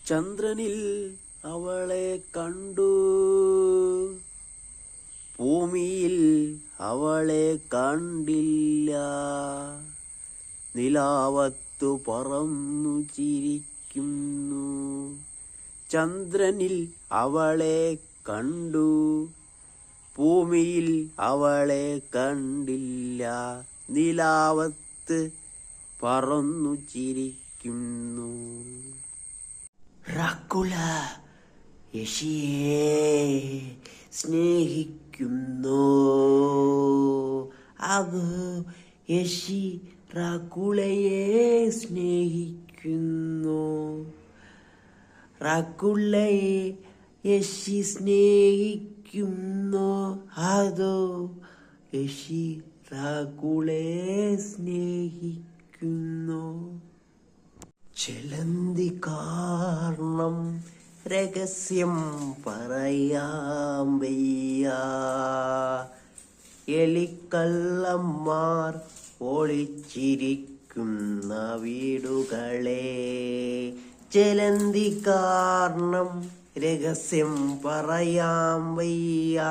ചന്ദ്രനിൽ അവളെ കണ്ടു, ഭൂമിയിൽ അവളെ കണ്ടില്ല. നിലാവത്തു പറന്നു ചിരിക്കുന്നു. ചന്ദ്രനിൽ അവളെ കണ്ടു, ഭൂമിയിൽ അവളെ കണ്ടില്ല. നിലാവത്ത് പറന്നു ചിരിക്കുന്നു. ഡ്രാക്കുള യക്ഷിയെ സ്നേഹിക്കുന്നു. യക്ഷി ഡ്രാക്കുളയെ സ്നേഹിക്കുന്നു. ഡ്രാക്കുളയെ യക്ഷി സ്നേഹിക്കുന്നു. യക്ഷി ഡ്രാക്കുളയെ സ്നേഹിക്കുന്നു. ചെലന്തി കാരണം രഹസ്യം പറയാൻ വയ്യ. എലിക്കള്ളന്മാർ ഒളിച്ചിരിക്കുന്ന വീടുകളെ. ചെലന്തി കാരണം രഹസ്യം പറയാൻ വയ്യ.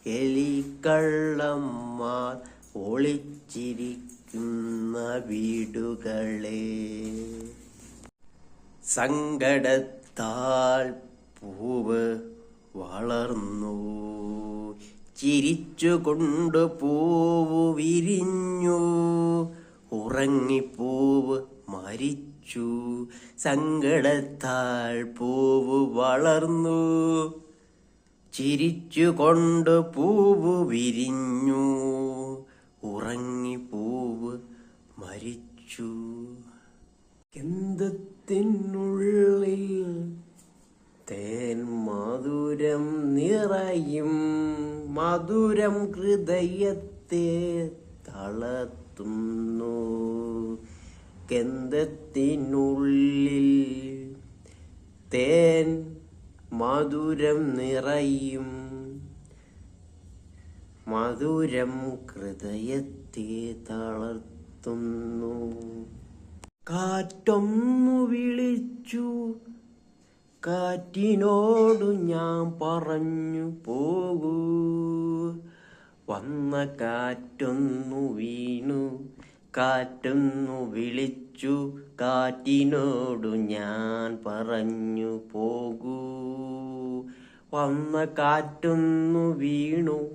എലിക്കള്ളന്മാർ ഒളിച്ചിരിക്കുന്ന വീടുകളെ. സങ്കടത്താൽ പൂവ് വളർന്നു, ചിരിച്ചുകൊണ്ട് പൂവ് വിരിഞ്ഞു. ഉറങ്ങിപ്പൂവ് മരിച്ചു. സങ്കടത്താൽ പൂവ് വളർന്നു, ചിരിച്ചുകൊണ്ട് പൂവ് വിരിഞ്ഞു. ഉറങ്ങിപ്പൂവ് മരിച്ചു. ഗന്ധത്തിനുള്ളിൽ തേൻ മധുരം നിറയും. മധുരം ഹൃദയത്തെ തളർത്തുന്നു. ഗന്ധത്തിനുള്ളിൽ തേൻ മധുരം നിറയും. മധുരം ഹൃദയത്തെ തളർത്തുന്നു. കാറ്റൊന്നു വിളിച്ചു, കാറ്റിനോടു ഞാൻ പറഞ്ഞു പോകൂ. വന്ന കാറ്റൊന്നു വീണു, കാറ്റൊന്നു വിളിച്ചു. കാറ്റിനോടു ഞാൻ പറഞ്ഞു പോകൂ. വന്ന കാറ്റൊന്നു വീണു,